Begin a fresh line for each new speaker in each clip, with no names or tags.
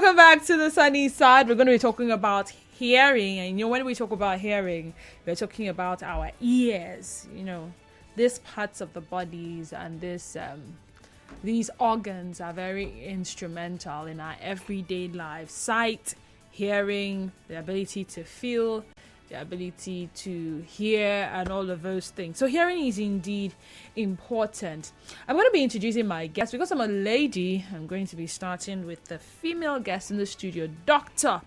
Welcome back to the sunny side. We're going to be talking about hearing. And when we talk about hearing, we're talking about our ears. These parts of the bodies and these organs are very instrumental in our everyday life. Sight, hearing, the ability to feel, the ability to hear, and all of those things. So hearing is indeed important. I'm going to be introducing my guest. Because I'm a lady, I'm going to be starting with the female guest in the studio, Dr.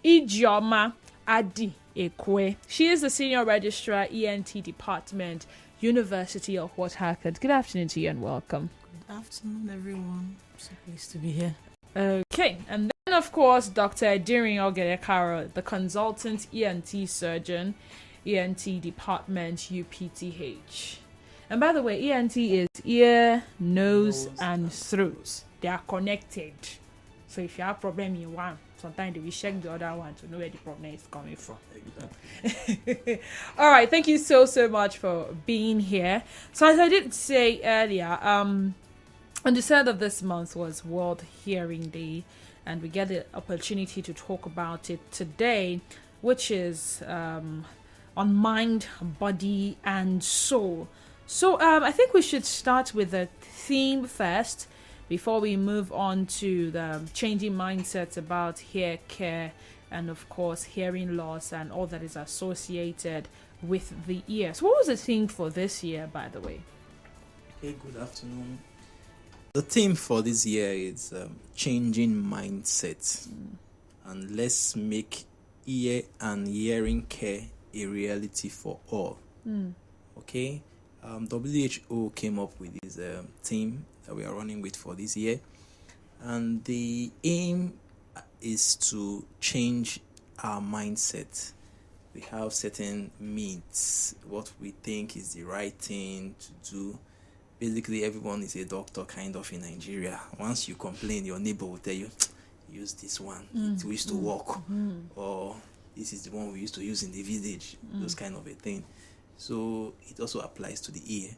Ijeoma Adiekwue. She is the Senior Registrar, ENT Department, University of Port Harcourt. Good afternoon to you and welcome.
Good afternoon, everyone. So pleased to be here.
Okay, and then of course Dr. Edirin Oghenekaro, the consultant ENT surgeon, ENT department, UPTH. And by the way, ENT is ear, nose, and throat. They are connected. So if you have a problem in one, sometimes we check the other one to know where the problem is coming from. Exactly. All right, thank you so much for being here. So as I did say earlier, on the 3rd of this month was World Hearing Day, and we get the opportunity to talk about it today, which is on mind, body, and soul. So I think we should start with the theme first before we move on to the changing mindsets about hair care and, of course, hearing loss and all that is associated with the ear. So what was the theme for this year, by the way?
Hey, good afternoon. The theme for this year is changing mindsets, and let's make ear and hearing care a reality for all. Okay, WHO came up with this theme that we are running with for this year, and the aim is to change our mindset. We have certain myths, what we think is the right thing to do. Basically, everyone is a doctor kind of in Nigeria. Once you complain, your neighbor will tell you, use this one. It used to work. Or this is the one we used to use in the village. Those kind of a thing. So it also applies to the ear.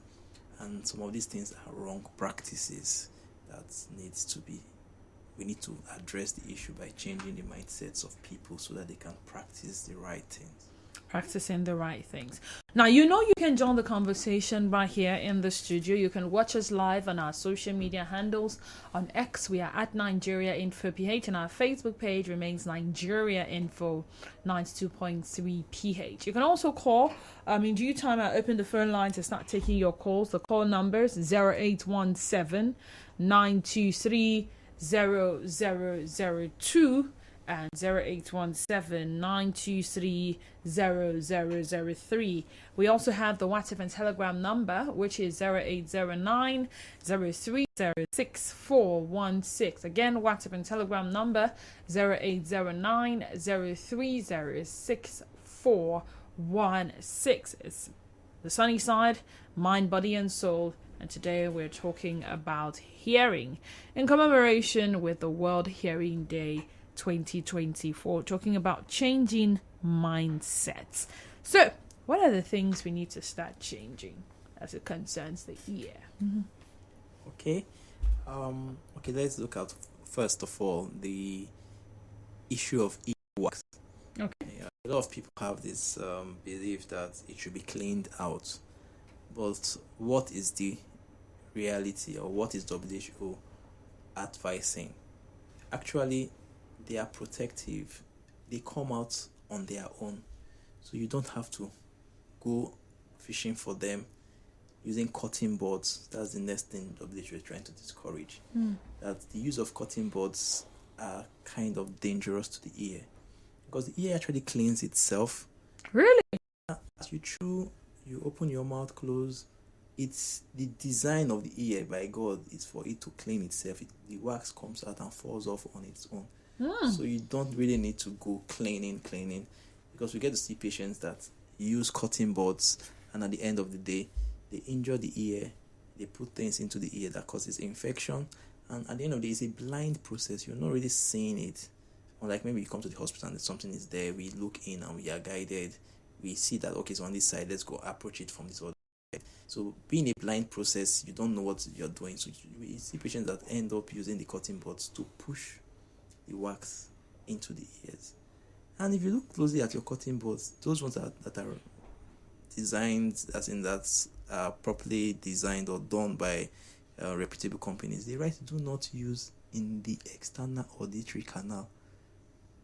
And some of these things are wrong practices that we need to address the issue by changing the mindsets of people so that they can practice the right things.
Practicing the right things. Now, you can join the conversation right here in the studio. You can watch us live on our social media handles. On X, we are at Nigeria Info PH, and our Facebook page remains Nigeria Info 92.3 PH. You can also call. In due time, I open the phone line to start taking your calls. The call numbers 0817 923 0002 and 0817-923-0003. We also have the WhatsApp and Telegram number, which is 0809-030-6416. Again, WhatsApp and Telegram number 0809-030-6416. It's the sunny side, mind, body, and soul. And today we're talking about hearing in commemoration with the World Hearing Day 2024, talking about changing mindsets. So, what are the things we need to start changing as it concerns the ear?
Okay, let's look at first of all the issue of earwax. Okay, a lot of people have this belief that it should be cleaned out, but what is the reality, or what is WHO advising? Actually, they are protective. They come out on their own. So you don't have to go fishing for them using cotton boards. That's the next thing WHO is trying to discourage. That the use of cotton boards are kind of dangerous to the ear, because the ear actually cleans itself.
Really?
As you chew, you open your mouth, close. It's the design of the ear by God is for it to clean itself. The wax comes out and falls off on its own. So you don't really need to go cleaning, because we get to see patients that use cotton buds, and at the end of the day, they injure the ear. They put things into the ear that causes infection, and at the end of the day, it's a blind process. You're not really seeing it. Or like maybe you come to the hospital and something is there, we look in and we are guided. We see that, okay, it's on this side, let's go approach it from this other side. So being a blind process, you don't know what you're doing. So we see patients that end up using the cotton buds to push the wax into the ears. And if you look closely at your cutting boards, those ones that are designed, as in that's properly designed or done by reputable companies, they write do not use in the external auditory canal.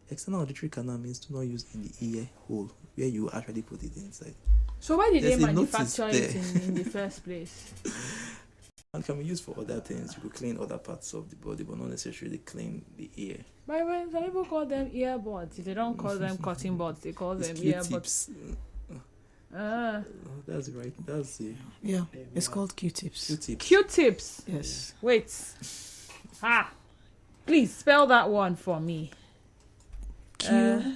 External auditory canal means do not use in the ear hole where you actually put it inside.
So why did
There's
they
a notice
manufacture it in the first place?
And can be used for other things. You could clean other parts of the body, but not necessarily clean the ear.
But when some people call them earbuds, they don't call them cutting boards, they call them earbuds.
Q-tips. That's right. That's the
Yeah, it's called Q-tips.
Q-tips.
Q-tips.
Yes.
Wait. Please spell that one for me.
Q,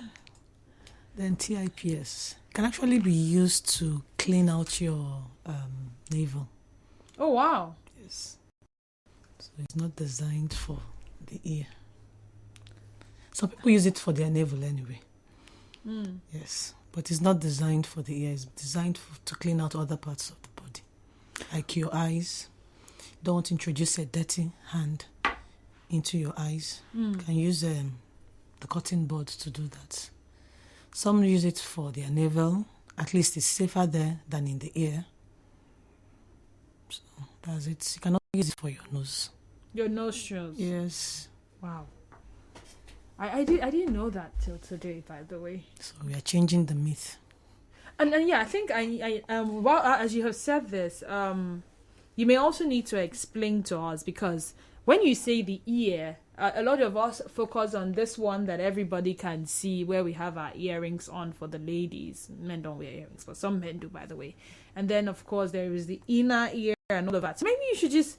then TIPS. Can actually be used to clean out your navel.
Oh, wow.
Yes. So it's not designed for the ear. Some people use it for their navel anyway. Yes. But it's not designed for the ear. It's designed to clean out other parts of the body. Like your eyes. Don't introduce a dirty hand into your eyes. You can use the cutting board to do that. Some use it for their navel. At least it's safer there than in the ear. So that's it. You cannot use it for your nose.
Your nostrils.
Yes.
Wow. I didn't know that till today, by the way.
So we are changing the myth.
And yeah, I think well, as you have said this, you may also need to explain to us, because when you say the ear, a lot of us focus on this one that everybody can see, where we have our earrings on for the ladies. Men don't wear earrings, but some men do, by the way. And then, of course, there is the inner ear and all of that. So maybe you should just...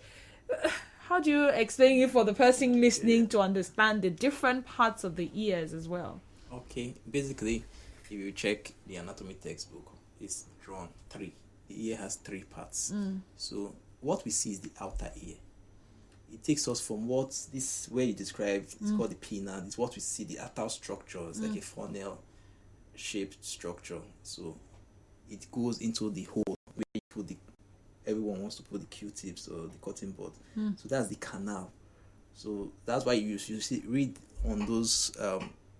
how do you explain it for the person listening to understand the different parts of the ears as well?
Okay, basically, if you check the anatomy textbook, it's drawn 3. The ear has 3 parts. So what we see is the outer ear. It takes us from what this where you describe, it's called the pinna. It's what we see, the outer structure. It's like a funnel shaped structure. So it goes into the hole where you put the... Everyone wants to put the Q-tips or the cutting board. So that's the canal. So that's why you see, read on those...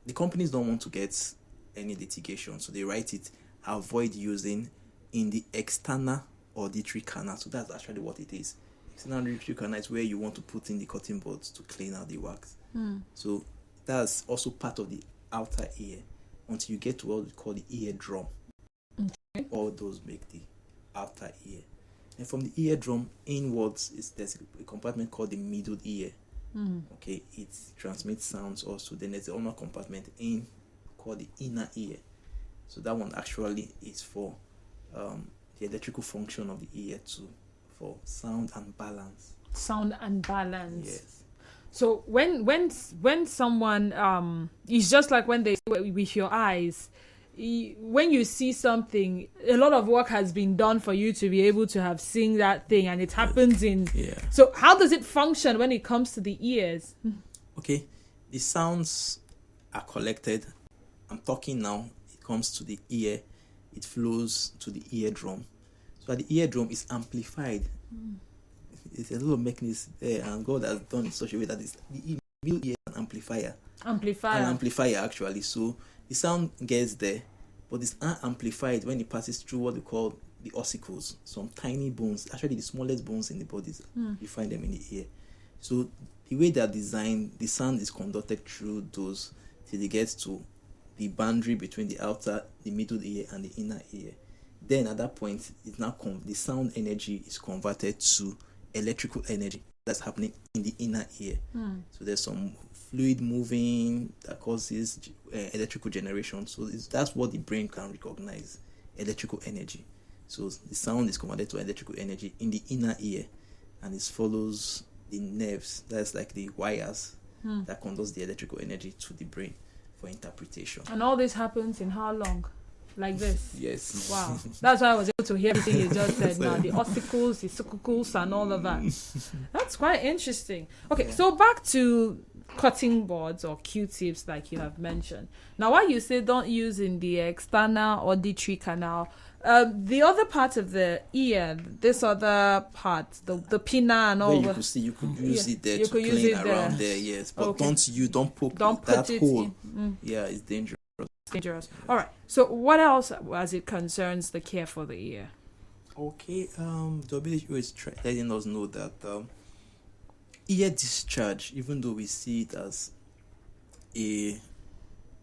the companies don't want to get any litigation. So they write it, avoid using in the external auditory canal. So that's actually what it is. External auditory canal is where you want to put in the cutting boards to clean out the wax. So that's also part of the outer ear until you get to what we call the eardrum.
Okay.
All those make the outer ear. And from the eardrum inwards, there's a compartment called the middle ear. Okay, it transmits sounds also. Then there's another compartment called the inner ear. So that one actually is for the electrical function of the ear too, for sound and balance.
Sound and balance.
Yes.
So when someone it's just like when they say with your eyes, when you see something, a lot of work has been done for you to be able to have seen that thing, and it happens in...
Yeah.
So how does it function when it comes to the ears?
Okay, the sounds are collected. I'm talking now. It comes to the ear. It flows to the eardrum. So the eardrum is amplified. It's a little mechanism there, and God has done it in such a way that it's the middle ear is an amplifier. An amplifier, actually. So the sound gets there, but it's amplified when it passes through what we call the ossicles, some tiny bones, actually the smallest bones in the body. You find them in the ear. So the way they're designed, the sound is conducted through those till it gets to the boundary between the outer, the middle ear, and the inner ear. Then at that point, it's now the sound energy is converted to electrical energy that's happening in the inner ear. So there's some fluid moving that causes electrical generation. So that's what the brain can recognize, electrical energy. So the sound is converted to electrical energy in the inner ear, and it follows the nerves. That's like the wires that conducts the electrical energy to the brain for interpretation.
And all this happens in how long? Like this?
Yes.
Wow. That's why I was able to hear everything you just said now. The ossicles, the succocles, and all of that. That's quite interesting. Okay, so back to cutting boards or Q-tips like you have mentioned. Now, why you say don't use in the external auditory canal, The other part of the ear, this other part, the pinna and all.
Where you could see, you could use it there to clean around there. Yes, but don't poke that hole. Yeah, it's dangerous.
Dangerous. All right. So what else as it concerns the care for the ear?
Okay. WHO is letting us know that ear discharge, even though we see it as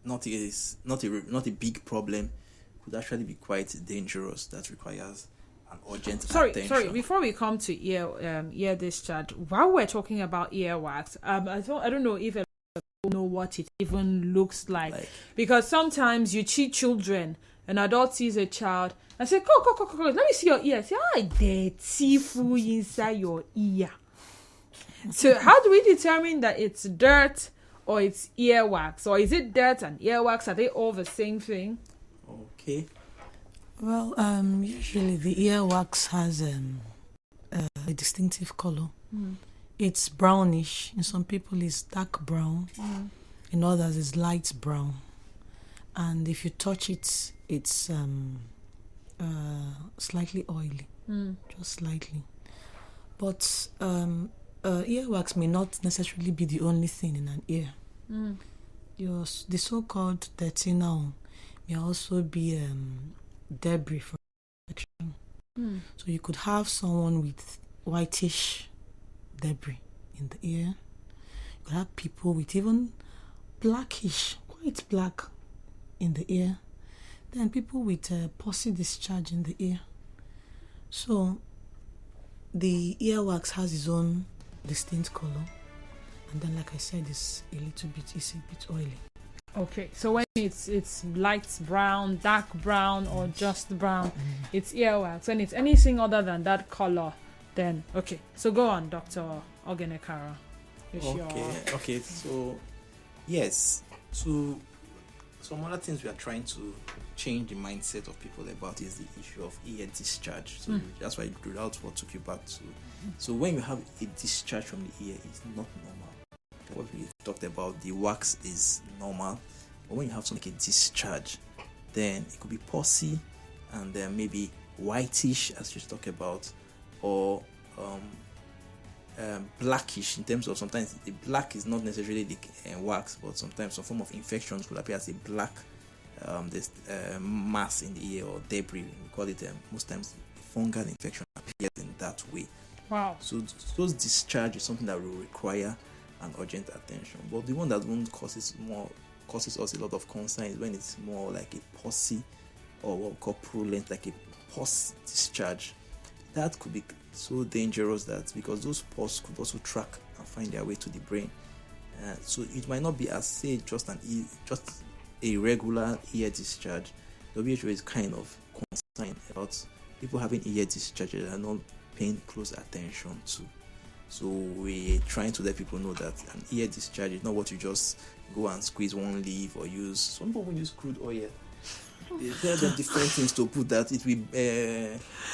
not a big problem, could actually be quite dangerous. That requires an urgent attention.
Sorry. Before we come to ear discharge, while we're talking about earwax, I don't know if know what it even looks like, because sometimes you cheat children. An adult sees a child and say, go, let me see your ear. Say, dirty fool inside your ear. So how do we determine that it's dirt or it's earwax? Or is it dirt and earwax? Are they all the same thing?
Okay.
Well, usually the earwax has a distinctive color. It's brownish. In some people, it's dark brown. In others, it's light brown. And if you touch it, it's slightly oily, just slightly. But earwax may not necessarily be the only thing in an ear. The so-called dirty now may also be debris from infection. So you could have someone with whitish debris in the ear. You could have people with even blackish, quite black in the ear. Then people with pussy discharge in the ear. So the earwax has its own distinct color, and then, like I said, it's a bit oily.
Okay, so when it's light brown, dark brown, or just brown, it's earwax. When it's anything other than that color, then okay. So go on, Dr. Oghenekaro.
Okay. So yes, so some other things we are trying to change the mindset of people about is the issue of ear discharge. So that's why that's what took you back to. So when you have a discharge from the ear, it's not normal. What we talked about, the wax is normal, but when you have something like a discharge, then it could be pussy and then maybe whitish, as you talk about, or blackish in terms of sometimes the black is not necessarily the wax, but sometimes some form of infections could appear as a black mass in the ear or debris. We call it most times fungal infection appears in that way.
Wow.
So those discharge is something that will require an urgent attention. But the one that won't causes us a lot of concern is when it's more like a pussy or what we call purulent, like a pus discharge. That could be so dangerous that because those pus could also track and find their way to the brain. So it might not be as say just a regular ear discharge. WHO is kind of concerned about people having ear discharges and not paying close attention to. So we're trying to let people know that an ear discharge is not what you just go and squeeze one leaf or use. Some people use crude oil. They tell them different things to put that it will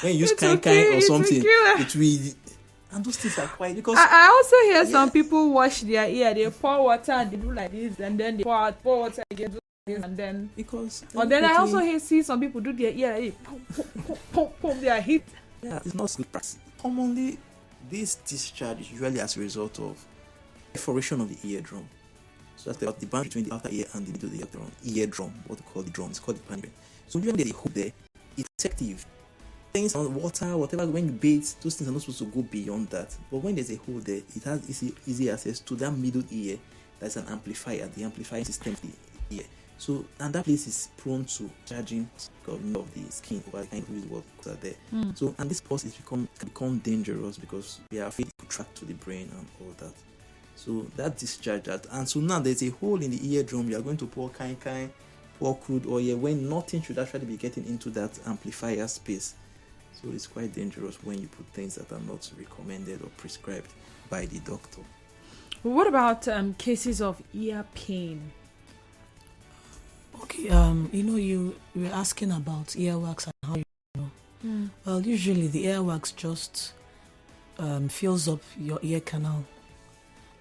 when you use kind or something, it will. And those things are quite because
I also hear some people wash their ear. They pour water and they do like this, and then they pour water again, do like this, and then and then I also see some people do their ear like pump their heat.
Yeah, it's not good practice. Commonly, this discharge is usually as a result of perforation of the eardrum. So that's the boundary between the outer ear and the middle of the eardrum. What we call the drum, it's called the pannier. So usually there's a hook there. It's effective. Things on water, whatever, when you bathe, those things are not supposed to go beyond that. But when there's a hole there, it has easy access to that middle ear. That's an amplifier, the amplifying system of the ear. So, and that place is prone to charging of the skin over the kind of what are there. So, and this pus can become dangerous because we are afraid it could track to the brain and all that. So that discharge that, and so now there's a hole in the eardrum. You are going to pour pour crude oil when nothing should actually be getting into that amplifier space. So it's quite dangerous when you put things that are not recommended or prescribed by the doctor.
What about cases of ear pain?
Okay, you were asking about earwax and how you know. Well, usually the earwax just fills up your ear canal,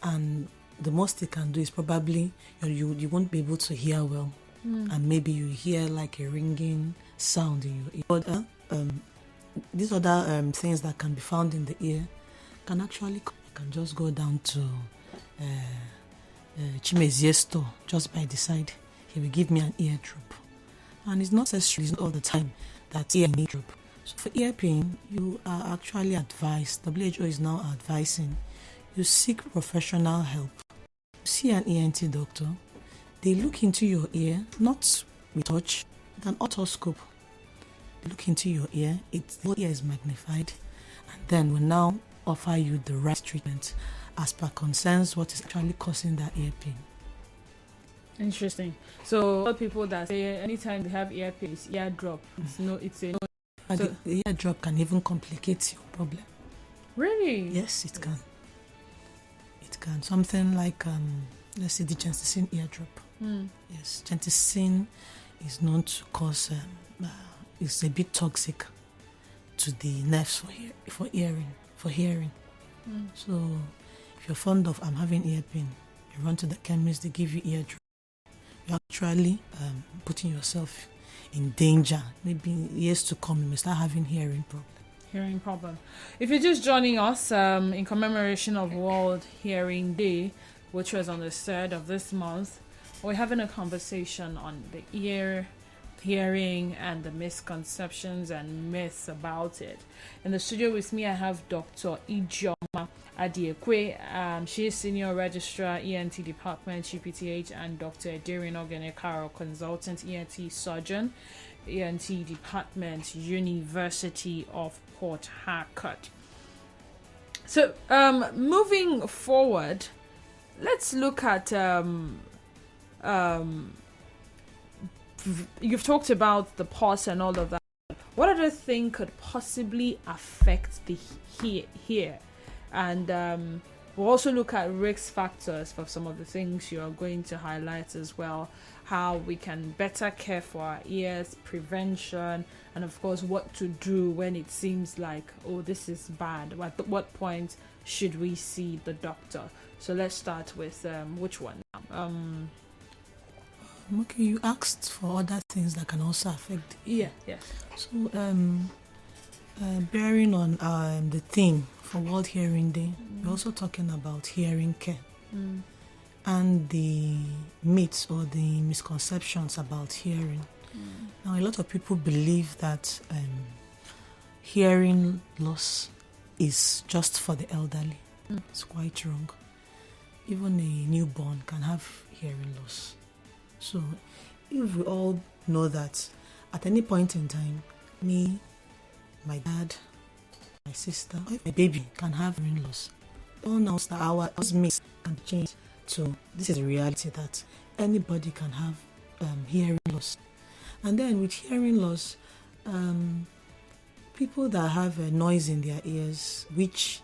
and the most it can do is probably you won't be able to hear well, and maybe you hear like a ringing sound in your ear. But these other things that can be found in the ear can actually, I can just go down to Chimezie's store just by the side. He will give me an ear drop. And it's not necessarily, it's not all the time that ear need drop. So for ear pain, you are actually advised, WHO is now advising, you seek professional help. See an ENT doctor. They look into your ear, not with touch, with an otoscope. They look into your ear, the whole ear is magnified, and then will now offer you the right treatment as per concerns what is actually causing that ear pain.
Interesting. So, a lot of people that say anytime they have ear pain, it's ear drop.
The ear drop can even complicate your problem.
Really?
Yes, it can. It can. Something like, let's say, the genticin ear drop. Yes, genticin is known to cause, it's a bit toxic to the nerves for hearing. So, if you're fond of, I'm having ear pain, you run to the chemist, they give you ear drop. You're actually putting yourself in danger. Maybe years to come, you may start having hearing problem.
If you're just joining us in commemoration of World Hearing Day, which was on the 3rd of this month, we're having a conversation on the ear, hearing, and the misconceptions and myths about it. In the studio with me, I have Dr. Ijeoma Adiekwue. She is Senior Registrar, ENT Department, UPTH, and Dr. Edirin Oghenekaro, Consultant ENT Surgeon, ENT Department, University of Port Harcourt. So, moving forward, let's look at you've talked about the pulse and all of that. What other thing could possibly affect the hear? And we'll also look at risk factors for some of the things you are going to highlight as well. How we can better care for our ears, prevention, and of course what to do when it seems like, oh, this is bad. At what point should we see the doctor? So let's start with which one?
Okay, you asked for other things that can also affect the ear.
Yes.
So, bearing on the theme for World Hearing Day, we're also talking about hearing care and the myths or the misconceptions about hearing. Now, a lot of people believe that hearing loss is just for the elderly. It's quite wrong. Even a newborn can have hearing loss. So, if we all know that at any point in time, me, my dad, my sister, or my baby can have hearing loss, all know that our myths can change to this is a reality that anybody can have hearing loss. And then with hearing loss, people that have a noise in their ears, which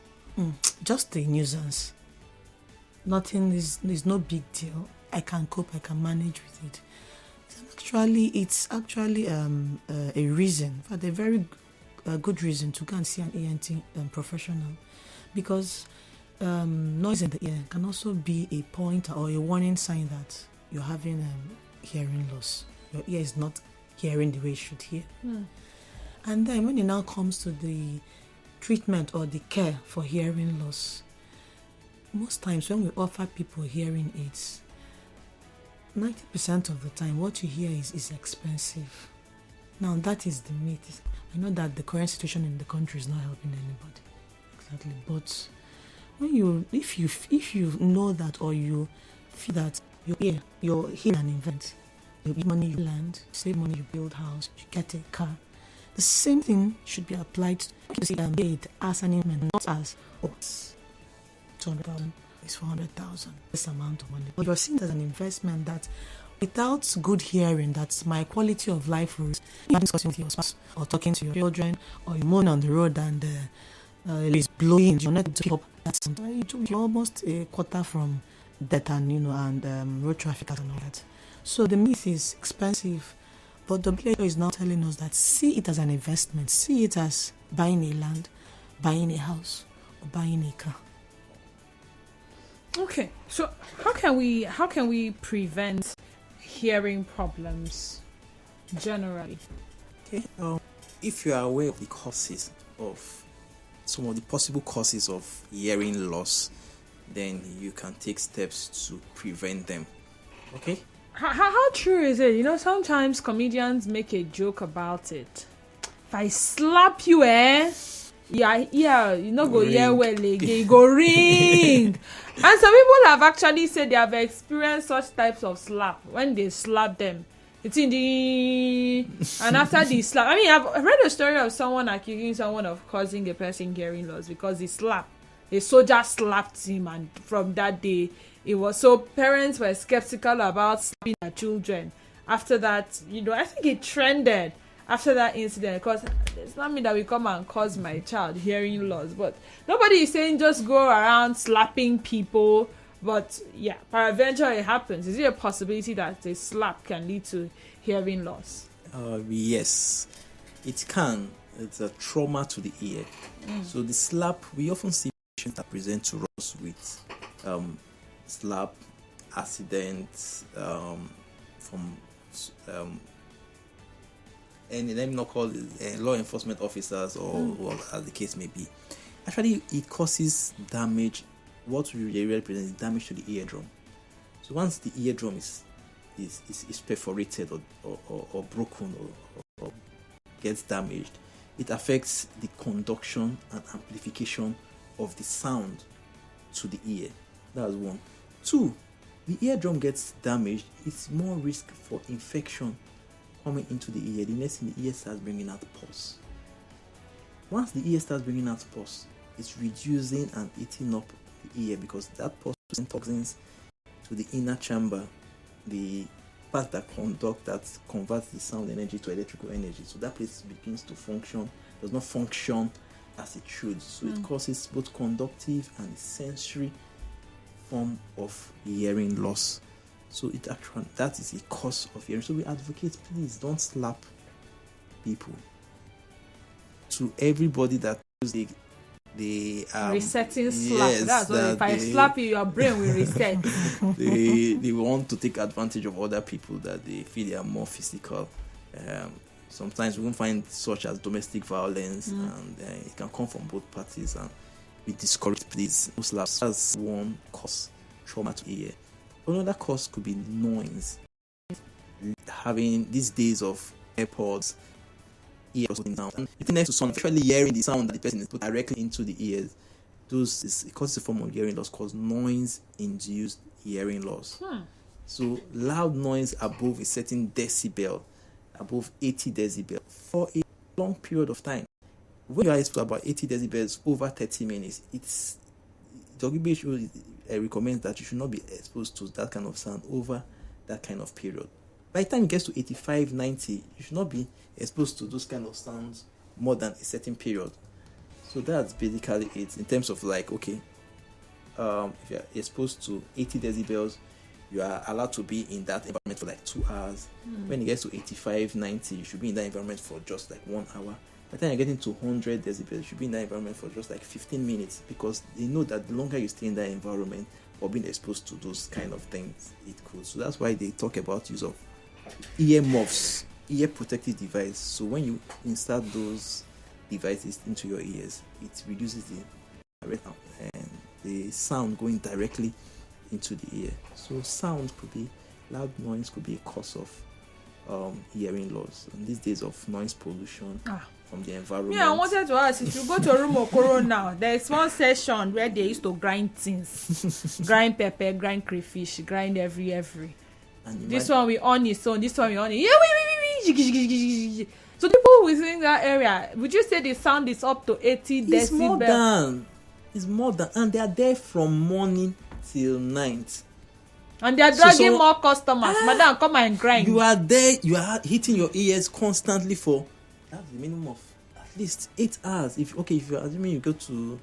just a nuisance, there's no big deal. I can cope, I can manage with it. It's actually a reason, for a very good reason to go and see an ENT professional, because noise in the ear can also be a pointer or a warning sign that you're having hearing loss. Your ear is not hearing the way it should hear. And then when it now comes to the treatment or the care for hearing loss, most times when we offer people hearing aids, 90% of the time what you hear is expensive. Now that is the myth. I know that the current situation in the country is not helping anybody. Exactly. But when if you know that, or you feel that you're hearing an event, you give money, you land, save money, you build house, you get a car. The same thing should be applied to see it as an investment, not as 200,000 is 400,000. This amount of money, but you're seeing it as an investment that, without good hearing, that's my quality of life rules. You're discussing with your spouse, or talking to your children, or you're moaning on the road and it's blowing. You're not able to pick up that sound. You're almost a quarter from death and road traffic and all that. So the myth is expensive, but the WHO is now telling us that see it as an investment. See it as buying a land, buying a house, or buying a car.
Okay, so how can we prevent hearing problems generally?
Okay. If you are aware of the causes of some of the possible causes of hearing loss, then you can take steps to prevent them. Okay.
How true is it? Sometimes comedians make a joke about it. If I slap you, yeah, you know, go hear well again, go ring. And some people have actually said they have experienced such types of slap when they slap them. It's in the and after the slap. I mean, I've read a story of someone accusing someone of causing a person hearing loss because he slapped. A soldier slapped him, and from that day, it was so parents were skeptical about slapping their children. After that, I think it trended after that incident, because it's not me that will come and cause my child hearing loss, but nobody is saying just go around slapping people. But yeah, peradventure it happens. Is it a possibility that a slap can lead to hearing loss?
Yes, it can. It's a trauma to the ear. So the slap, we often see patients that present to us with slap accidents from and let me not call it law enforcement officers or as the case may be. Actually, it causes damage. What we really represent is damage to the eardrum. So once the eardrum is perforated or broken or gets damaged, it affects the conduction and amplification of the sound to the ear. That's one. Two, the eardrum gets damaged, it's more risk for infection coming into the ear. The next thing, the ear starts bringing out pus. Once the ear starts bringing out pus, it's reducing and eating up the ear, because that pus sends toxins to the inner chamber, the part that converts the sound energy to electrical energy. So that place begins to does not function as it should. So it causes both conductive and sensory form of hearing loss. So that is a cause of hearing. So we advocate, please don't slap people. To everybody that uses the
resetting slap.
Yes,
that's what. If I slap you, your brain will reset.
they want to take advantage of other people that they feel they are more physical. Sometimes we won't find such as domestic violence, and it can come from both parties, and we discourage please no slaps. That's one cause, trauma to the ear. Another cause could be noise. Having these days of AirPods, ears sound, and it's next to sound, actually hearing the sound that the person is put directly into the ears. It causes a form of hearing loss called noise-induced hearing loss. So loud noise above a certain decibel, above 80 decibels, for a long period of time. When you are exposed to about 80 decibels over 30 minutes, the WHO recommends that you should not be exposed to that kind of sound over that kind of period. By the time it gets to 85, 90, you should not be exposed to those kind of sounds more than a certain period. So that's basically it in terms of if you're exposed to 80 decibels, you are allowed to be in that environment for 2 hours. When it gets to 85, 90, you should be in that environment for just 1 hour. By the time you're getting to 100 decibels, you should be in that environment for just 15 minutes, because they know that the longer you stay in that environment or being exposed to those kind of things, it could. So that's why they talk about use of ear muffs, ear protective device. So when you install those devices into your ears, it reduces the sound going directly into the ear. So sound could be, loud noise could be a cause of hearing loss. And these days of noise pollution from the environment.
Yeah, I wanted to ask, if you go to a room of Koro now, there's one session where they used to grind things. Grind pepper, grind crayfish, grind every. And this one we on his own, this one we on it. Yeah, so people within that area, would you say the sound is up to 80 decibels?
It's more than, and they are there from morning till night.
And they are dragging more customers. Madam, come and grind.
You are there, you are hitting your ears constantly for, that's the minimum of at least 8 hours. If you're assuming you go to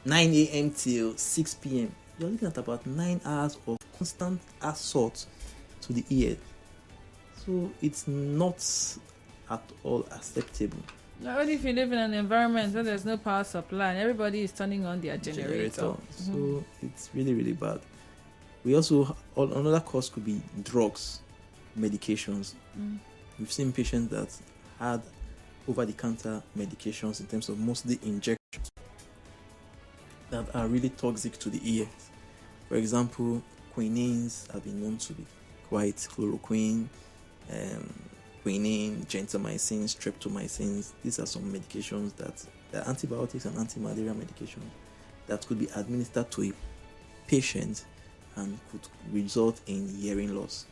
9 a.m. till 6 p.m., you're looking at about 9 hours of constant assault to the ear. So it's not at all acceptable.
Not only if you live in an environment where there's no power supply and everybody is turning on their generator.
So it's really, really bad. We also, another cause could be drugs, medications. We've seen patients that had over-the-counter medications, in terms of mostly injections that are really toxic to the ears. For example, quinines have been known to be quite chloroquine, quinine, gentamicin, streptomycin. These are some medications that are antibiotics and anti-malaria medications that could be administered to a patient and could result in hearing loss.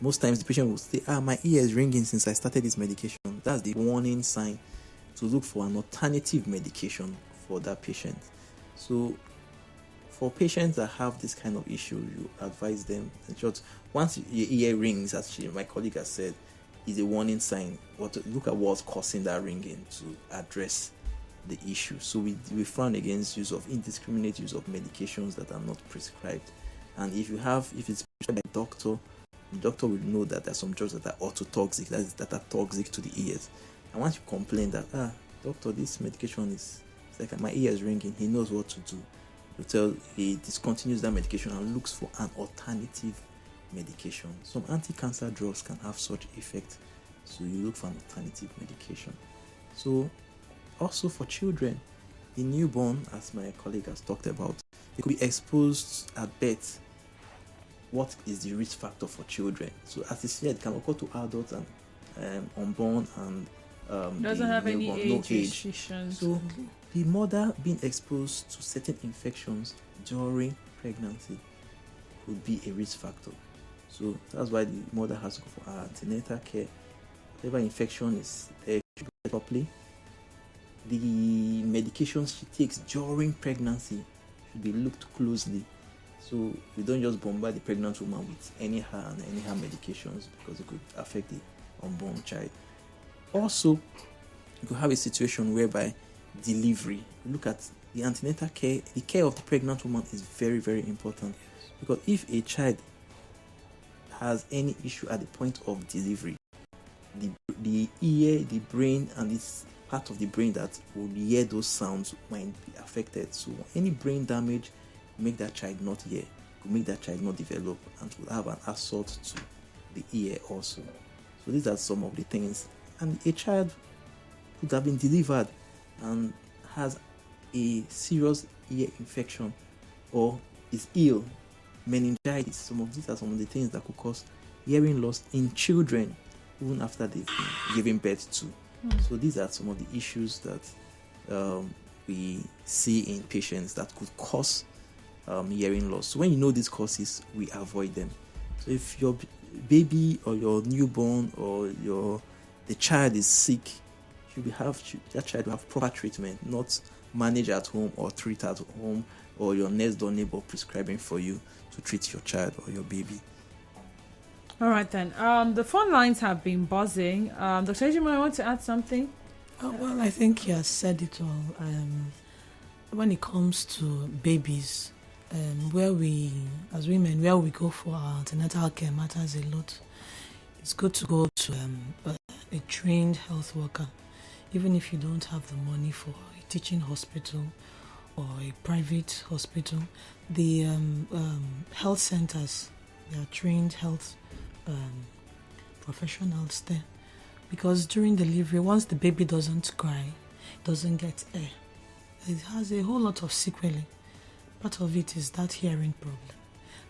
Most times the patient will say, my ear is ringing since I started this medication. That's the warning sign to look for an alternative medication for that patient. So for patients that have this kind of issue, you advise them, in short, once your ear rings, as my colleague has said, is a warning sign. Look at what's causing that ringing to address the issue. So we frown against indiscriminate use of medications that are not prescribed. And if it's prescribed by a doctor, the doctor will know that there are some drugs that are ototoxic, that are toxic to the ears. And once you complain that, doctor, this medication is like my ear is ringing, he knows what to do. He discontinues that medication and looks for an alternative medication. Some anti-cancer drugs can have such effect, so you look for an alternative medication. So also for children, the newborn, as my colleague has talked about, they could be exposed at birth. What is the risk factor for children? So as I said, it can occur to adults and unborn and
doesn't have any age
no
restrictions.
So the mother being exposed to certain infections during pregnancy could be a risk factor. So that's why the mother has to go for antenatal care. Whatever infection is there, she should be properly. The medications she takes during pregnancy should be looked closely. So we don't just bombard the pregnant woman with anyhow medications, because it could affect the unborn child. Also, you could have a situation whereby delivery. Look at the antenatal care. The care of the pregnant woman is very, very important, because if a child has any issue at the point of delivery, the ear, the brain, and this part of the brain that will hear those sounds might be affected. So any brain damage make that child not hear, could make that child not develop, and will have an assault to the ear also. So these are some of the things. And a child could have been delivered and has a serious ear infection or is ill, meningitis. These are some of the things that could cause hearing loss in children even after they've been given birth to. So these are some of the issues that we see in patients that could cause hearing loss. So when you know these causes, we avoid them. So if your baby or your newborn or the child is sick, that child will have proper treatment, not manage at home or treat at home, or your next door neighbor prescribing for you to treat your child or your baby.
All right then. The phone lines have been buzzing. Dr. Ijeoma, I want to add something.
Well, I think he has said it all. When it comes to babies, where we, as women, where we go for our antenatal care matters a lot. It's good to go to a trained health worker, even if you don't have the money for a teaching hospital or a private hospital. The health centers, they are trained health professionals there, because during delivery, once the baby doesn't cry, doesn't get air, it has a whole lot of sequelae. Part of it is that hearing problem.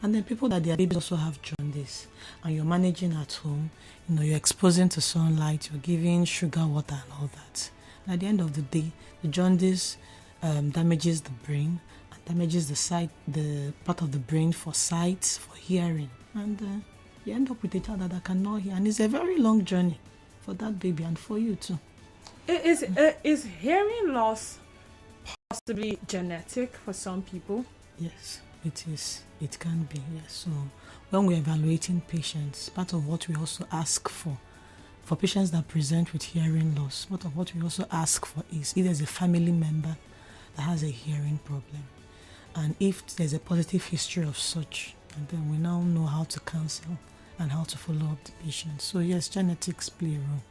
And then people that their babies also have jaundice, and you're managing at home, you're exposing to sunlight, you're giving sugar, water and all that. And at the end of the day, the jaundice damages the brain and damages the part of the brain for sight, for hearing. And you end up with a child that cannot hear. And it's a very long journey for that baby and for you too.
Is hearing loss possibly genetic for some people?
Yes, it is. It can be, yes. So when we're evaluating patients, part of what we also ask for patients that present with hearing loss, part of what we also ask for is if there's a family member that has a hearing problem, and if there's a positive history of such, and then we now know how to counsel and how to follow up the patient. So yes, genetics play a role.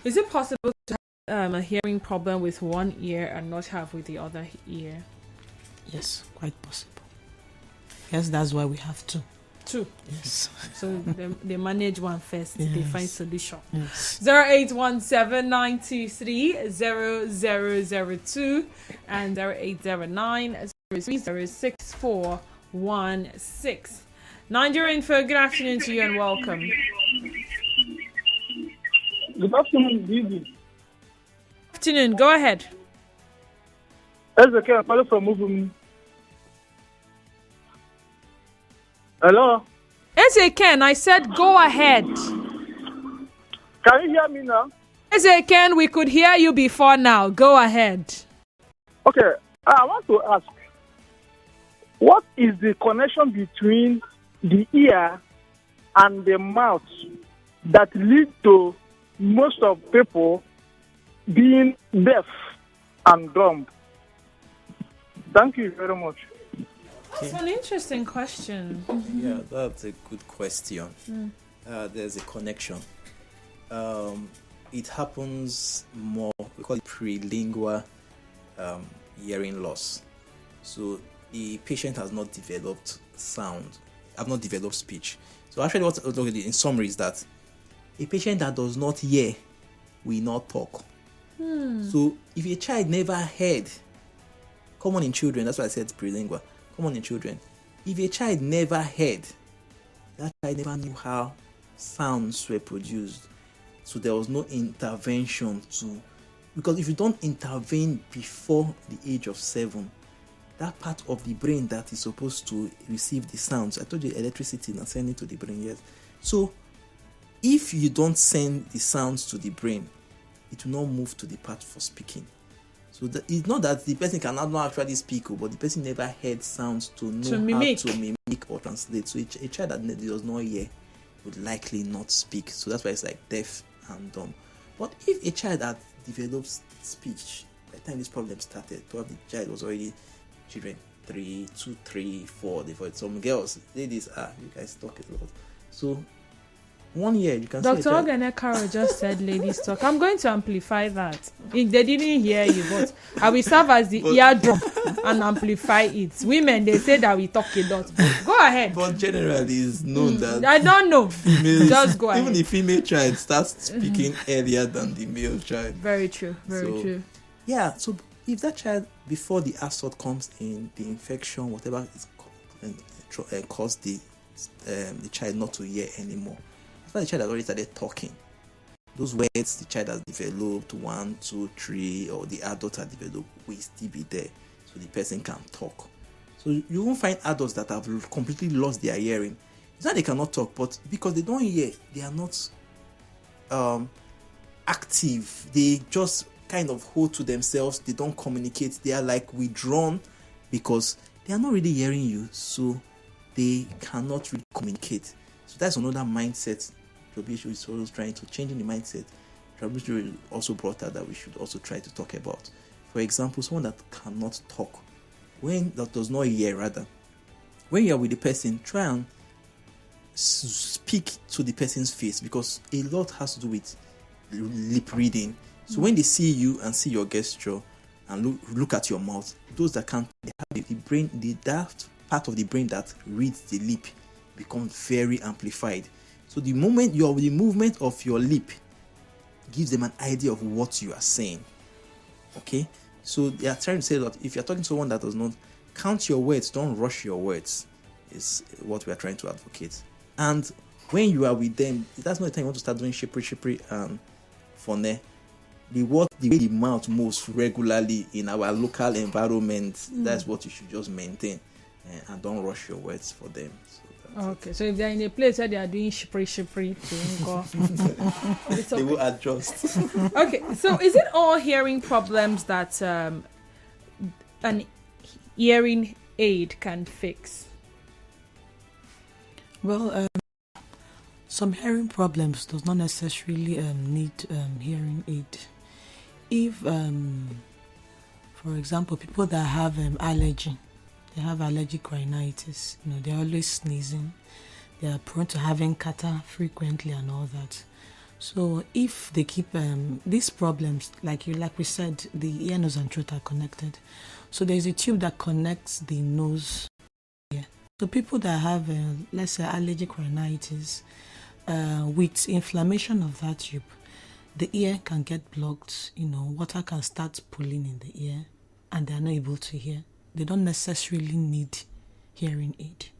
Is it possible to have a hearing problem with one ear and not have with the other ear?
Yes, quite possible. Yes, that's why we have to
two.
Yes.
So they manage one first. They
Yes.
find solution.
Yes.
0817-923-0002 and 0809-0306416. Nigerian Info, good afternoon to you and welcome.
Good afternoon, Didi.
Afternoon, go ahead.
That's okay. I'm calling from Movum. Hello?
Ken, I said go ahead.
Can you hear me now?
Ken, we could hear you before now. Go ahead.
Okay. I want to ask, what is the connection between the ear and the mouth that lead to most of people being deaf and dumb? Thank you very much.
That's an interesting question.
Yeah, that's a good question. There's a connection. It happens more, we call it prelingual hearing loss. So the patient has not developed sound, have not developed speech. So actually what in summary is that a patient that does not hear will not talk. So if a child never heard, common in children, that's why I said prelingual, common in children. If a child never heard, that child never knew how sounds were produced. So there was no intervention because if you don't intervene before the age of 7, that part of the brain that is supposed to receive the sounds, I told you electricity and send it to the brain, yes. So if you don't send the sounds to the brain, it will not move to the part for speaking. So it's not that the person cannot not actually speak, but the person never heard sounds to know how to mimic or translate. So a child that does not hear would likely not speak. So that's why it's like deaf and dumb. But if a child that develops speech, by the time this problem started, probably the child was already children 3, 2, 3, 4. Some girls, ladies, you guys talk a lot. So 1 year you can
Dr.
see
Oghenekaro just said ladies talk. I'm going to amplify that. If they didn't hear you, but I will serve as the eardrum and amplify it. Women, they say that we talk a lot. Go ahead.
But generally it's known that
I don't know.
females,
Just go ahead.
even the female child starts speaking earlier than the male child.
Very true. Very true.
Yeah, so if that child, before the assault comes in, the infection, whatever is caused the child not to hear anymore. That's why the child has already started talking. Those words the child has developed, 1, 2, 3, or the adult has developed, will still be there, so the person can talk. So you won't find adults that have completely lost their hearing. It's not they cannot talk, but because they don't hear, they are not active. They just kind of hold to themselves. They don't communicate. They are like withdrawn because they are not really hearing you, so they cannot really communicate. So that's another mindset. Trobishu is always trying to change in the mindset. Trobishu also brought out that we should also try to talk about. For example, someone that cannot talk, that does not hear rather, when you are with the person, try and speak to the person's face, because a lot has to do with lip reading. So when they see you and see your gesture and look at your mouth, those that can't, they have the brain, that part of the brain that reads the lip becomes very amplified. So the movement of your lip gives them an idea of what you are saying. Okay? So they are trying to say that if you're talking to someone that does not count your words, don't rush your words, is what we are trying to advocate. And when you are with them, that's not the time you want to start doing shipri and phone. The way the mouth moves regularly in our local environment, that's what you should just maintain, and don't rush your words for them.
Okay, so if they're in a place where they are doing shipri,
they will adjust.
Okay, so is it all hearing problems that an hearing aid can fix?
Well, some hearing problems does not necessarily need hearing aid. If, for example, people that have allergy, they have allergic rhinitis, they're always sneezing, they are prone to having catarrh frequently and all that. So if they keep these problems, like we said, the ear, nose and throat are connected. So there's a tube that connects the nose, So people that have, let's say, allergic rhinitis, with inflammation of that tube, the ear can get blocked. Water can start pooling in the ear, and they are not able to hear. They don't necessarily need hearing aid.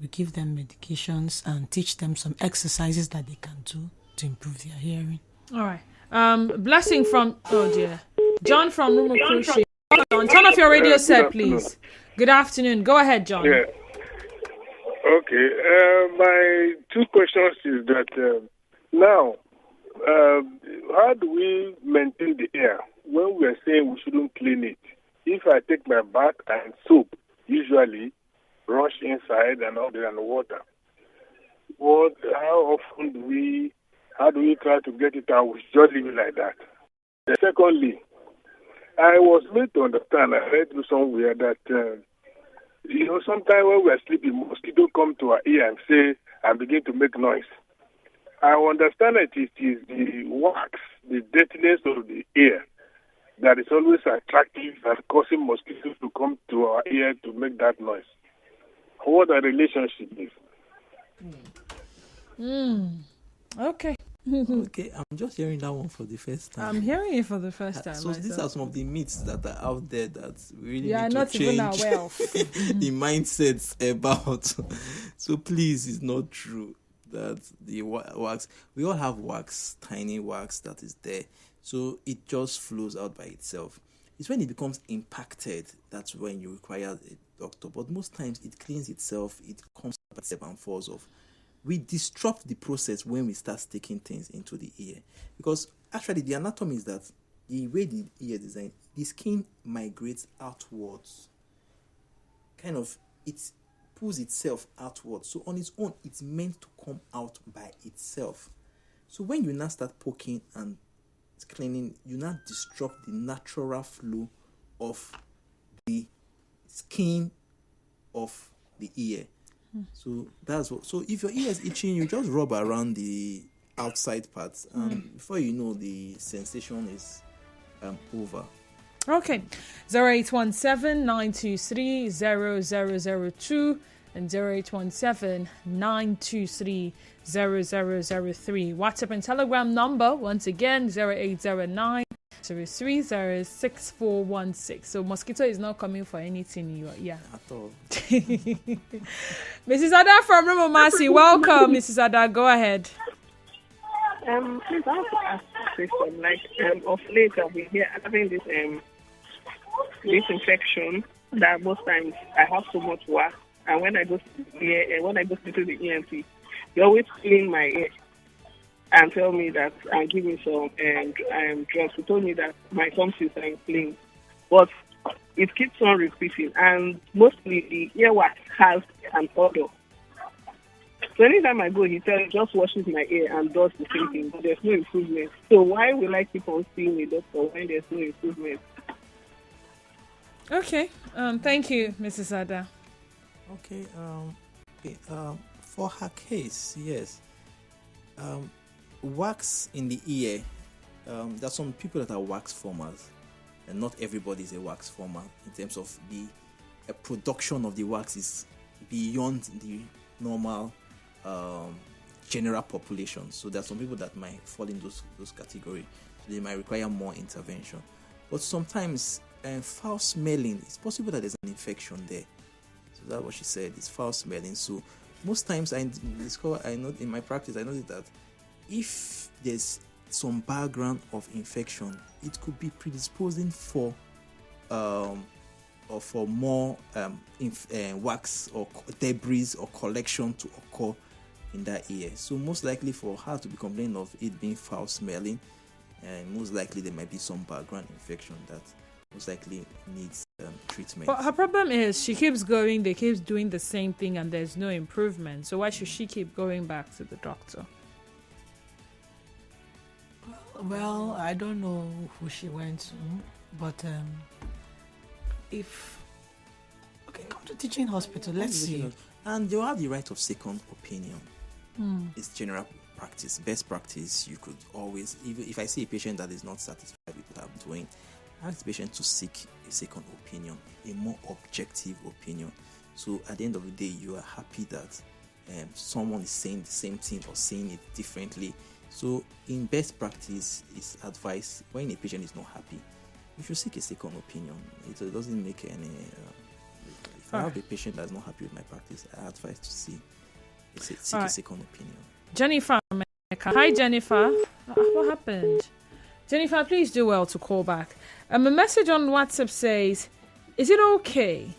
We give them medications and teach them some exercises that they can do to improve their hearing.
All right. Blessing from, oh dear, John from Rumukushi. Turn off your radio set, please. Good afternoon. Go ahead, John.
Yeah. Okay. My two questions is that now, how do we maintain the air when we are saying we shouldn't clean it? If I take my bath and soap, usually rush inside and all that and water, how do we try to get it out? We just leave it like that. Secondly, I was made to understand, I read somewhere that, sometimes when we are sleeping, mosquitoes come to our ear and say, and begin to make noise. I understand that it is the wax, the dirtiness of the ear, that is always attractive and causing mosquitoes to come to our ear to make that noise. What the relationship is?
Okay.
Okay, I'm just hearing that one for the first time.
I'm hearing it for the first time.
So these are some of the myths that are out there that we really
You are
need
not
to
even
change
aware of.
the mindsets about. So please, it's not true that the wax. We all have wax, tiny wax that is there. So it just flows out by itself. It's when it becomes impacted that's when you require a doctor. But most times it cleans itself. It comes by itself and falls off. We disrupt the process when we start sticking things into the ear. Because actually the anatomy is that the way the ear is designed, the skin migrates outwards. It pulls itself outwards. So on its own, it's meant to come out by itself. So when you now start poking and cleaning, you now disrupt the natural flow of the skin of the ear. So that's what. So if your ear is itching, you just rub around the outside parts, and before you know, the sensation is over.
Okay, 0817-923-0002 and 0817-923-0003. WhatsApp and Telegram number once again 0809 0306416. So mosquito is not coming for anything in your ear
At all.
Mrs. Ada from Rumomasi, welcome. Mrs. Ada, go ahead.
Please, I want to ask a question. Like, of late, I've been here having this infection that most times I have so much wax, and when I go to the ENT, they always clean my ear and tell me that and give me some drugs. He told me that my tonsils are inflamed, but it keeps on repeating, and mostly the earwax has an odor. So anytime I go, he just washes my ear and does the same thing, but there's no improvement. So why will I keep on seeing a doctor when there's no improvement?
Okay, thank you, Mrs. Ada.
Okay, for her case, yes. Wax in the ear, there are some people that are wax formers, and not everybody is a wax former in terms of the production of the wax is beyond the normal general population. So there are some people that might fall in those categories. So they might require more intervention. But sometimes foul smelling, it's possible that there's an infection there. So that's what she said. It's foul smelling. So most times I know in my practice I notice that if there's some background of infection, it could be predisposing for more wax or debris or collection to occur in that ear. So most likely for her to be complaining of it being foul smelling, and most likely there might be some background infection that most likely needs treatment.
But her problem is she keeps going, they keep doing the same thing and there's no improvement. So why should she keep going back to the doctor?
Well, I don't know who she went to, but come to teaching hospital, let's see.
And you have the right of second opinion. It's general practice, best practice. You could always, even if I see a patient that is not satisfied with what I'm doing, ask the patient to seek a second opinion, a more objective opinion. So at the end of the day, you are happy that someone is saying the same thing or saying it differently. So in best practice is advice when a patient is not happy, you should seek a second opinion. It doesn't make any. If I have a patient that's not happy with my practice, I advise to seek a second opinion.
Jennifer, hi Jennifer. What happened? Jennifer, please do well to call back. A message on WhatsApp says, is it okay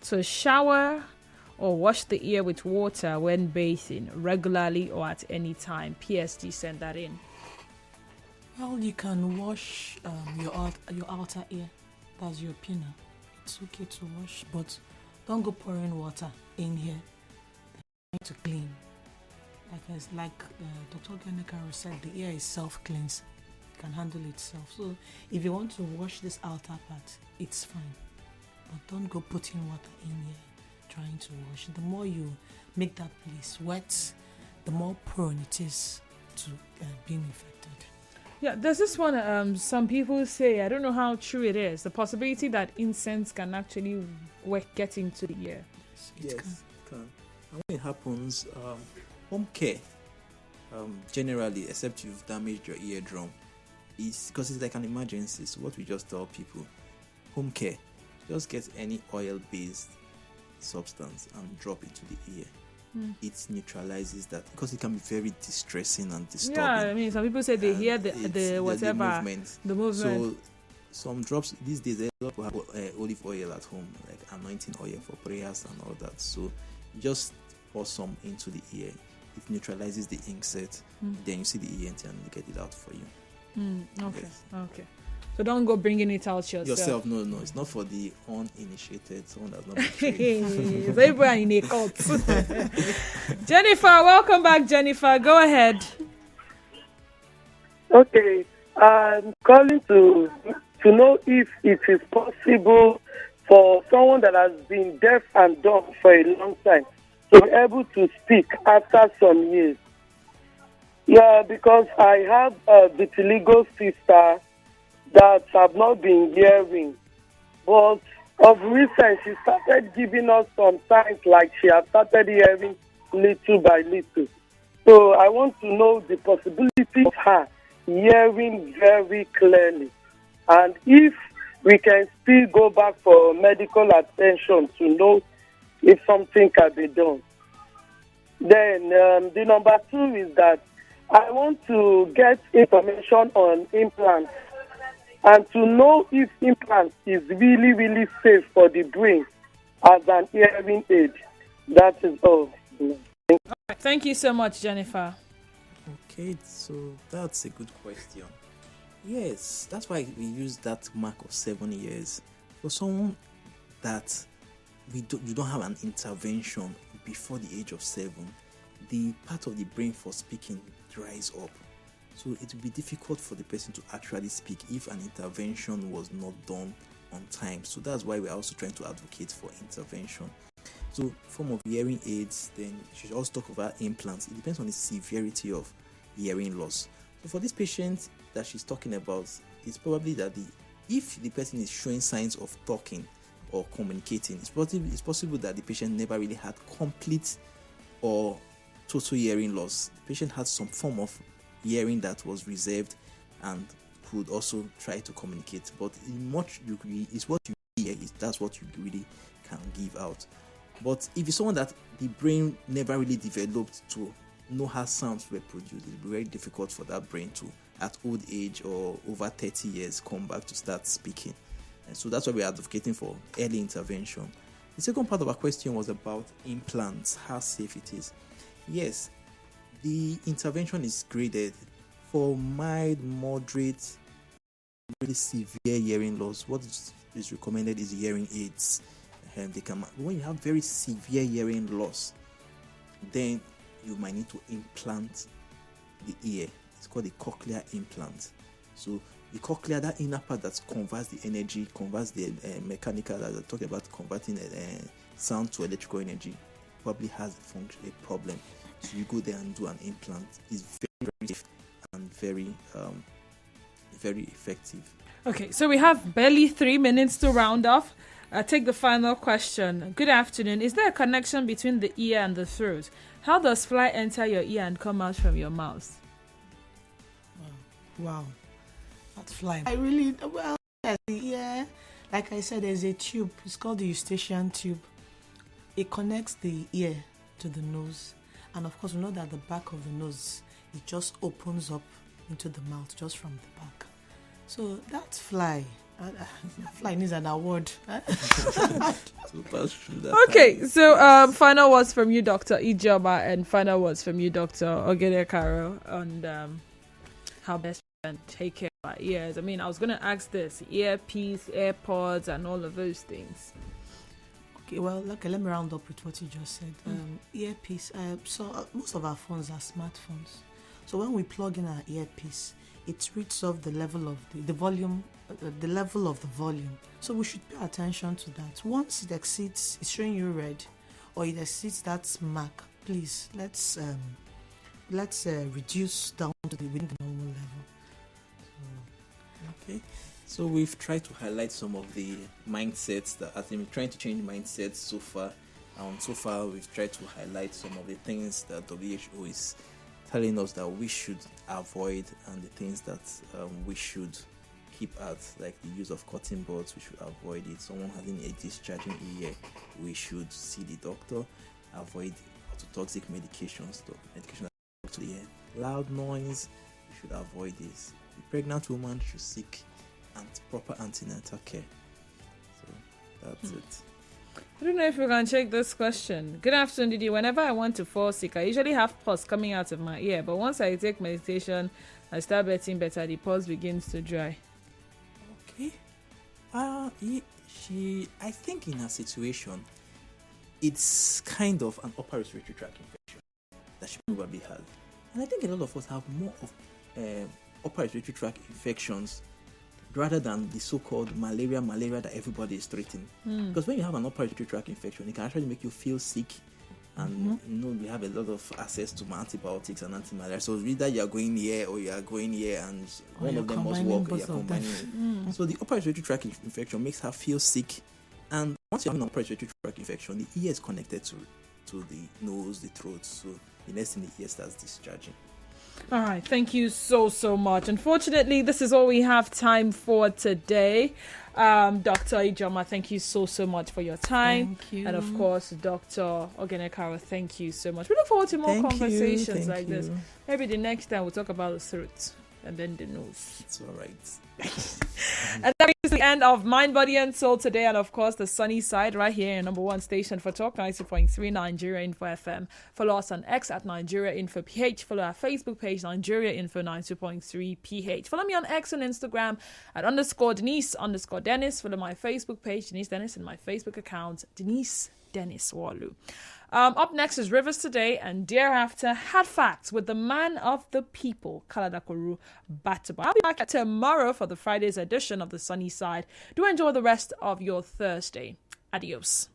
to shower or wash the ear with water when bathing regularly or at any time? PSD sent that in.
Well, you can wash your outer ear. That's your pinna. It's okay to wash, but don't go pouring water in here. To clean. Like Dr. Oghenekaro said, the ear is self-cleansed. It can handle itself. So if you want to wash this outer part, it's fine. But don't go putting water in here trying to wash. The more you make that place wet, the more prone it is to being infected.
Yeah, there's this one, some people say, I don't know how true it is, the possibility that incense can actually get into the ear.
Yes, it can. And when it happens, home care, generally, except you've damaged your eardrum, is because it's like an emergency. So what we just tell people, home care, just get any oil-based substance and drop it to the ear. It neutralizes that, because it can be very distressing and disturbing.
Yeah, I mean, some people say they hear the whatever, the movement.
So some drops these days, a lot of people have olive oil at home, like anointing oil for prayers and all that. So just pour some into the ear. It neutralizes the insect. Then you see the ENT and they get it out for you.
Okay,
Yes.
okay. So don't go bringing it out yourself.
No, it's not for the uninitiated, someone that's not been trained.
So everyone in a cult. Jennifer, welcome back, Jennifer. Go ahead.
Okay, I'm calling to know if it is possible for someone that has been deaf and dumb for a long time to be able to speak after some years. Yeah, because I have a vitiligo sister that have not been hearing, but of recent she started giving us some signs like she has started hearing little by little. So I want to know the possibility of her hearing very clearly, and if we can still go back for medical attention to know if something can be done. Then the number 2 is that I want to get information on implants and to know if implants is really, really safe for the brain as an hearing aid. That is all.
All right, thank you so much, Jennifer.
Okay, so that's a good question. Yes, that's why we use that mark of 7 years. For someone that you don't have an intervention before the age of 7, the part of the brain for speaking dries up. So it will be difficult for the person to actually speak if an intervention was not done on time. So that's why we're also trying to advocate for intervention. So form of hearing aids, then she should also talk about implants. It depends on the severity of hearing loss. So for this patient that she's talking about, it's probably that if the person is showing signs of talking or communicating, it's possible that the patient never really had complete or total hearing loss. The patient had some form of hearing that was reserved and could also try to communicate, but it's what you hear, that's what you really can give out. But if it's someone that the brain never really developed to know how sounds were produced, it'll be very difficult for that brain to, at old age or over 30 years, come back to start speaking. And so that's why we're advocating for early intervention. The second part of our question was about implants, how safe it is. Yes, the intervention is graded for mild, moderate, really severe hearing loss. What is recommended is hearing aids. When you have very severe hearing loss, then you might need to implant the ear. It's called a cochlear implant. So the cochlea, that inner part that converts the energy, converts the mechanical, that I talk about converting sound to electrical energy, probably has a problem. So you go there and do an implant. It's very, very safe and very, very effective.
Okay, so we have barely 3 minutes to round off. I take the final question. Good afternoon. Is there a connection between the ear and the throat? How does fly enter your ear and come out from your mouth?
Wow. That's fly. The ear, like I said, there's a tube. It's called the eustachian tube. It connects the ear to the nose. And of course, we know that the back of the nose, it just opens up into the mouth just from the back. So that's fly. Fly needs an award.
Okay, so final words from you, Dr. Ijeoma, and final words from you, Dr. Oghenekaro, on how best we can take care of our ears. I mean, I was going to ask this: earpiece, AirPods, and all of those things.
Okay, well, let me round up with what you just said. Earpiece. Most of our phones are smartphones. So when we plug in our earpiece, it reads off the level of the volume, the level of the volume. So we should pay attention to that. Once it exceeds, it's showing you red, or it exceeds that mark, please let's reduce down to within the normal level.
Okay. So we've tried to highlight some of the mindsets that I've been trying to change mindsets so far. So far, we've tried to highlight some of the things that WHO is telling us that we should avoid, and the things that we should keep at, like the use of cotton buds. We should avoid it. Someone having a discharging ear, we should see the doctor. Avoid toxic medications, medication to the ear. Loud noise, we should avoid this. The pregnant woman should seek proper antenatal care. So that's it.
I don't know if we can check this question. Good afternoon, Didi. Whenever I want to fall sick, I usually have pus coming out of my ear, but once I take medication, I start getting better. The pus begins to dry.
Okay. I think in her situation, it's kind of an upper respiratory tract infection that she probably had, and I think a lot of us have more of upper respiratory tract infections rather than the so-called malaria that everybody is treating. Because when you have an upper respiratory tract infection, it can actually make you feel sick, and we have a lot of access to antibiotics and anti-malaria. So either you are going here or you are going here, and one of them must work. You are combining it. So the upper respiratory tract infection makes her feel sick, and once you have an upper respiratory tract infection, the ear is connected to the nose, the throat. So the next thing, the ear starts discharging.
All right, thank you so much. Unfortunately, this is all we have time for today. Dr. Ijeoma, thank you so much for your time.
Thank you.
And of course, Dr. Oghenekaro, thank you so much. We look forward to more conversations like this. Maybe the next time we'll talk about the throat and then the nose.
It's all right.
And that is the end of Mind, Body and Soul today, and of course the sunny side right here in number one station for Talk 90.3 Nigeria Info FM. Follow us on X at Nigeria Info PH. Follow our Facebook page Nigeria Info 92.3 PH. Follow me on X and Instagram at _Denise_Dennis. Follow my Facebook page Denise Dennis and my Facebook account Denise Dennis Walu. Up next is Rivers Today, and thereafter Hard Facts with the man of the people, Kaladakoru Bataba. I'll be back tomorrow for the Friday's edition of The Sunny Side. Do enjoy the rest of your Thursday. Adios.